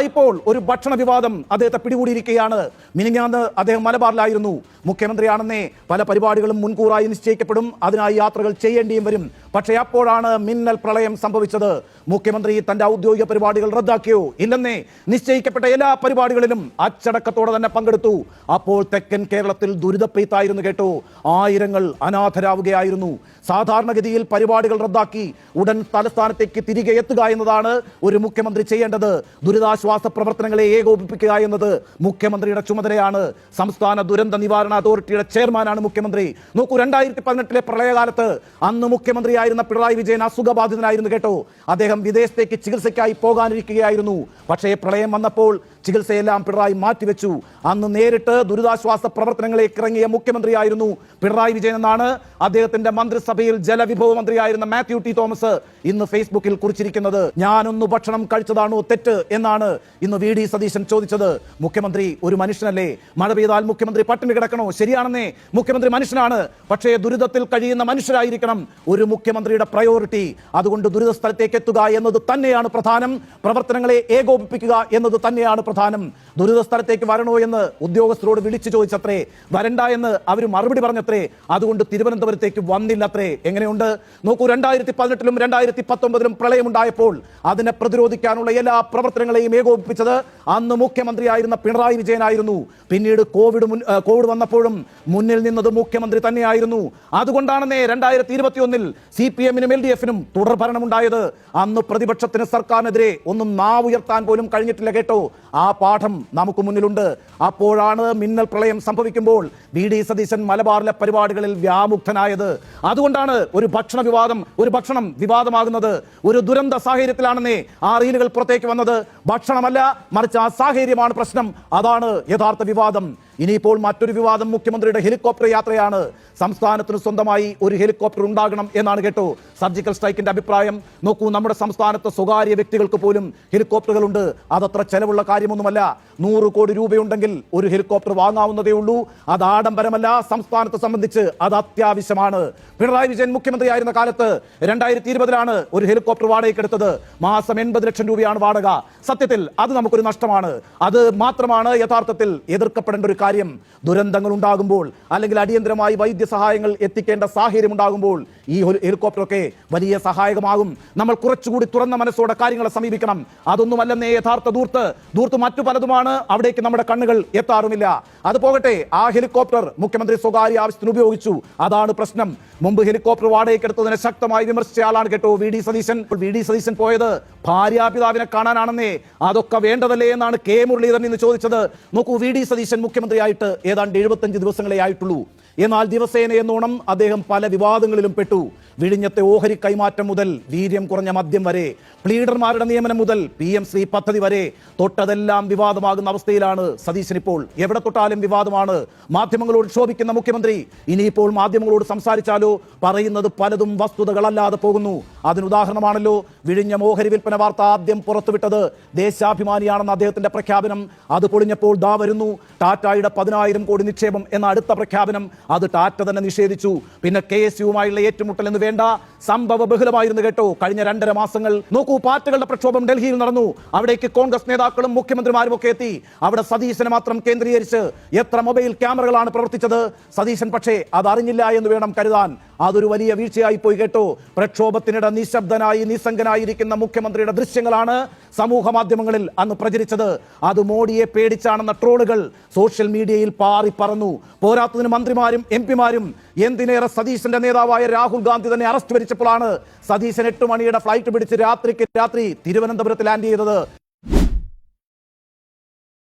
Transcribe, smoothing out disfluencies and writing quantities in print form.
ഇപ്പോൾ ഒരു ഭക്ഷണ വിവാദം അദ്ദേഹത്തെ പിടികൂടിയിരിക്കുകയാണ്. മിനിഞ്ഞാന്ന് അദ്ദേഹം മലബാറിലായിരുന്നു. മുഖ്യമന്ത്രിയാണെന്നേ പല പരിപാടികളും മുൻകൂറായി നിശ്ചയിക്കപ്പെടും, അതിനായി യാത്രകൾ ചെയ്യേണ്ടിയും വരും. പക്ഷേ അപ്പോഴാണ് മിന്നൽ പ്രളയം സംഭവിച്ചത്. മുഖ്യമന്ത്രി തന്റെ ഔദ്യോഗിക പരിപാടികൾ റദ്ദാക്കിയോ? ഇല്ലെന്നേ, നിശ്ചയിക്കപ്പെട്ട എല്ലാ പരിപാടികളിലും അച്ചടക്കത്തോടെ തന്നെ പങ്കെടുത്തു. അപ്പോൾ തെക്കൻ കേരളത്തിൽ ദുരിതപ്പെയ്ത്തായിരുന്നു കേട്ടോ. ആയിരങ്ങൾ അനാഥരാവുകയായിരുന്നു. സാധാരണഗതിയിൽ പരിപാടികൾ റദ്ദാക്കി ഉടൻ തലസ്ഥാനത്തേക്ക് തിരികെ എത്തുക എന്നതാണ് ഒരു മുഖ്യമന്ത്രി ചെയ്യേണ്ടത്. ദുരിതാശ്വാസ പ്രവർത്തനങ്ങളെ ഏകോപിപ്പിക്കുക എന്നത് മുഖ്യമന്ത്രിയുടെ ചുമതലയാണ്. സംസ്ഥാന ദുരന്ത നിവാരണ അതോറിറ്റിയുടെ ചെയർമാനാണ് മുഖ്യമന്ത്രി. നോക്കൂ, 2018 പ്രളയകാലത്ത് അന്ന് മുഖ്യമന്ത്രിയായിരുന്ന പിണറായി വിജയൻ അസുഖബാധിതനായിരുന്നു കേട്ടോ. അദ്ദേഹം വിദേശത്തേക്ക് ചികിത്സയ്ക്കായി പോകാനിരിക്കുകയായിരുന്നു. പക്ഷേ പ്രളയം വന്നപ്പോൾ ചികിത്സയെല്ലാം പിണറായി മാറ്റിവെച്ചു. അന്ന് നേരിട്ട് ദുരിതാശ്വാസ പ്രവർത്തനങ്ങളിലേക്ക് ഇറങ്ങിയ മുഖ്യമന്ത്രിയായിരുന്നു പിണറായി വിജയൻ എന്നാണ് അദ്ദേഹത്തിന്റെ മന്ത്രിസഭയിൽ ജലവിഭവ മന്ത്രിയായിരുന്ന മാത്യു ടി തോമസ് ഇന്ന് ഫേസ്ബുക്കിൽ കുറിച്ചിരിക്കുന്നത്. ഞാനൊന്നു ഭക്ഷണം കഴിച്ചതാണോ തെറ്റ് എന്നാണ് ഇന്ന് വി ഡി സതീശൻ ചോദിച്ചത്. മുഖ്യമന്ത്രി ഒരു മനുഷ്യനല്ലേ? മഴ പെയ്താൽ മുഖ്യമന്ത്രി പട്ടിണി കിടക്കണോ? ശരിയാണെന്നേ, മുഖ്യമന്ത്രി മനുഷ്യനാണ്. പക്ഷേ ദുരിതത്തിൽ കഴിയുന്ന മനുഷ്യരായിരിക്കണം ഒരു മുഖ്യമന്ത്രിയുടെ പ്രയോറിറ്റി. അതുകൊണ്ട് ദുരിത സ്ഥലത്തേക്ക് എത്തുക എന്നത് തന്നെയാണ് പ്രധാനം. പ്രവർത്തനങ്ങളെ ഏകോപിപ്പിക്കുക എന്നത് തന്നെയാണ് പ്രധാനം. ദുരിത സ്ഥലത്തേക്ക് വരണോ എന്ന് ഉദ്യോഗസ്ഥരോട് വിളിച്ചു ചോദിച്ചത്രേ. വരണ്ട എന്ന് അവർ മറുപടി പറഞ്ഞത്രേ. അതുകൊണ്ട് തിരുവനന്തപുരത്തേക്ക് വന്നില്ലത്രേ. എങ്ങനെയുണ്ട് നോക്കൂ, 2018 2019 പ്രളയമുണ്ടായപ്പോൾ അതിനെ പ്രതിരോധിക്കാനുള്ള എല്ലാ പ്രവർത്തനങ്ങളെയും ഏകോപിപ്പിച്ചത് അന്ന് മുഖ്യമന്ത്രിയായിരുന്ന പിണറായി വിജയനായിരുന്നു. പിന്നീട് കോവിഡ് വന്നപ്പോഴും മുന്നിൽ നിന്നത് മുഖ്യമന്ത്രി തന്നെയായിരുന്നു. അതുകൊണ്ടാണെന്നേ 2021 CPM-നും LDF-നും തുടർ ഭരണമുണ്ടായത്. അന്ന് പ്രതിപക്ഷത്തിന് സർക്കാരിനെതിരെ ഒന്നും നാവുയർത്താൻ പോലും കഴിഞ്ഞിട്ടില്ല കേട്ടോ. ആ പാഠം നമുക്ക് മുന്നിലുണ്ട്. അപ്പോഴാണ് മിന്നൽ പ്രളയം സംഭവിക്കുമ്പോൾ വി ഡി സതീശൻ മലബാറിലെ പരിപാടികളിൽ വ്യാമുക്തനായത്. അതുകൊണ്ടാണ് ഒരു ഭക്ഷണം വിവാദമാകുന്നത്. ഒരു ദുരന്ത സാഹചര്യത്തിലാണെന്നേ ആ റീലുകൾ പുറത്തേക്ക് വന്നത്. ഭക്ഷണമല്ല, മറിച്ച് ആ സാഹചര്യമാണ് പ്രശ്നം. അതാണ് യഥാർത്ഥ വിവാദം. ഇനിയിപ്പോൾ മറ്റൊരു വിവാദം മുഖ്യമന്ത്രിയുടെ ഹെലികോപ്റ്റർ യാത്രയാണ്. സംസ്ഥാനത്തിന് സ്വന്തമായി ഒരു ഹെലികോപ്റ്റർ ഉണ്ടാകണം എന്നാണ് കേട്ടോ സർജിക്കൽ സ്ട്രൈക്കിന്റെ അഭിപ്രായം. നോക്കൂ, നമ്മുടെ സംസ്ഥാനത്ത് സ്വകാര്യ വ്യക്തികൾക്ക് പോലും ഹെലികോപ്റ്ററുകളുണ്ട്. അതത്ര ചെലവുള്ള കാര്യമൊന്നുമല്ല. 100 കോടി രൂപയുണ്ടെങ്കിൽ ഒരു ഹെലികോപ്റ്റർ വാങ്ങാവുന്നതേ ഉള്ളൂ. അത് ആഡംബരമല്ല, സംസ്ഥാനത്തെ സംബന്ധിച്ച് അത് അത്യാവശ്യമാണ്. പിണറായി വിജയൻ മുഖ്യമന്ത്രിയായിരുന്ന കാലത്ത് 2020 ഒരു ഹെലികോപ്റ്റർ വാടകയ്ക്കെടുത്തത്. മാസം 80 ലക്ഷം രൂപയാണ് വാടക. സത്യത്തിൽ അത് നമുക്കൊരു നഷ്ടമാണ്. അത് മാത്രമാണ് യഥാർത്ഥത്തിൽ എതിർക്കപ്പെടേണ്ട ഒരു കാര്യം. ദുരന്തങ്ങൾ ഉണ്ടാകുമ്പോൾ അല്ലെങ്കിൽ അടിയന്തരമായി വൈദ്യസഹായങ്ങൾ എത്തിക്കേണ്ട സാഹചര്യം ഉണ്ടാകുമ്പോൾ ഈ ഹെലികോപ്റ്ററൊക്കെ വലിയ സഹായകമാകും. നമ്മൾ കുറച്ചുകൂടി തുറന്ന മനസ്സോടെ കാര്യങ്ങളെ സമീപിക്കണം. അതൊന്നുമല്ലെന്നേ യഥാർത്ഥ ദൂർത്ത് മറ്റു പലതുമാണ്. അവിടേക്ക് നമ്മുടെ കണ്ണുകൾ എത്താറുമില്ല. അത് പോകട്ടെ, ആ ഹെലികോപ്റ്റർ മുഖ്യമന്ത്രി സ്വകാര്യ ആവശ്യത്തിന് ഉപയോഗിച്ചു. അതാണ് പ്രശ്നം. മുമ്പ് ഹെലികോപ്റ്റർ വാടകയ്ക്കെടുത്തതിനെ ശക്തമായി വിമർശിച്ച ആളാണ് കേട്ടോ വി ഡി സതീശൻ പോയത് ഭാര്യാപിതാവിനെ കാണാനാണെന്നേ. അതൊക്കെ വേണ്ടതല്ലേ എന്നാണ് കെ മുരളീധരൻ ഇന്ന് ചോദിച്ചത്. നോക്കൂ, വി ഡി സതീശൻ മുഖ്യമന്ത്രിയായിട്ട് ഏതാണ്ട് 75 ദിവസങ്ങളെ ആയിട്ടുള്ളൂ. എന്നാൽ ദിവസേന എന്നോണം അദ്ദേഹം പല വിവാദങ്ങളിലും പെട്ടു. വിഴിഞ്ഞത്തെ ഓഹരി കൈമാറ്റം മുതൽ വീര്യം കുറഞ്ഞ മദ്യം വരെ, പ്ലീഡർമാരുടെ നിയമനം മുതൽ PM-ശ്രീ പദ്ധതി വരെ തൊട്ടതെല്ലാം വിവാദമാകുന്ന അവസ്ഥയിലാണ് സതീശൻ ഇപ്പോൾ. എവിടെ തൊട്ടാലും വിവാദമാണ്. മാധ്യമങ്ങളോട് ക്ഷോഭിക്കുന്ന മുഖ്യമന്ത്രി ഇനിയിപ്പോൾ മാധ്യമങ്ങളോട് സംസാരിച്ചാലോ പറയുന്നത് പലതും വസ്തുതകളല്ലാതെ പോകുന്നു. അതിനുദാഹരണമാണല്ലോ വിഴിഞ്ഞം ഓഹരി വിൽപ്പന വാർത്ത ആദ്യം പുറത്തുവിട്ടത്. ദേശാഭിമാനിയാണെന്ന അദ്ദേഹത്തിന്റെ പ്രഖ്യാപനം. അത് പൊളിഞ്ഞപ്പോൾ ദാ വരുന്നു ടാറ്റയുടെ 10,000 കോടി നിക്ഷേപം എന്ന അടുത്ത പ്രഖ്യാപനം. അത് ടാറ്റ തന്നെ നിഷേധിച്ചു. പിന്നെ KSU-വുമായുള്ള ഏറ്റുമുട്ടൽ എന്ന് വേണ്ട സംഭവ ബഹുലമായിരുന്നു കേട്ടോ കഴിഞ്ഞ 2.5 മാസങ്ങൾ. നോക്കൂ, പാർട്ടികളുടെ പ്രക്ഷോഭം ഡൽഹിയിൽ നടന്നു. അവിടേക്ക് കോൺഗ്രസ് നേതാക്കളും മുഖ്യമന്ത്രിമാരും ഒക്കെ എത്തി. അവിടെ സതീശനെ മാത്രം കേന്ദ്രീകരിച്ച് എത്ര മൊബൈൽ ക്യാമറകളാണ് പ്രവർത്തിച്ചത്. സതീശൻ പക്ഷേ അതറിഞ്ഞില്ല എന്ന് വേണം കരുതാൻ. അതൊരു വലിയ വീഴ്ചയായി പോയി കേട്ടോ. പ്രക്ഷോഭത്തിനിടെ നിശബ്ദനായി നിസ്സംഗനായിരിക്കുന്ന മുഖ്യമന്ത്രിയുടെ ദൃശ്യങ്ങളാണ് സമൂഹ മാധ്യമങ്ങളിൽ അന്ന് പ്രചരിച്ചത്. അത് മോഡിയെ പേടിച്ചാണെന്ന ട്രോളുകൾ സോഷ്യൽ മീഡിയയിൽ പാറി പറന്നു. പോരാത്തതിന് മന്ത്രിമാരും MP-മാരും എന്തിനേറെ സതീശന്റെ നേതാവായ രാഹുൽ ഗാന്ധി തന്നെ അറസ്റ്റ് വരിച്ചപ്പോഴാണ് സതീശൻ 8 മണിയുടെ ഫ്ലൈറ്റ് പിടിച്ച് രാത്രി തിരുവനന്തപുരത്ത് ലാൻഡ് ചെയ്തത്.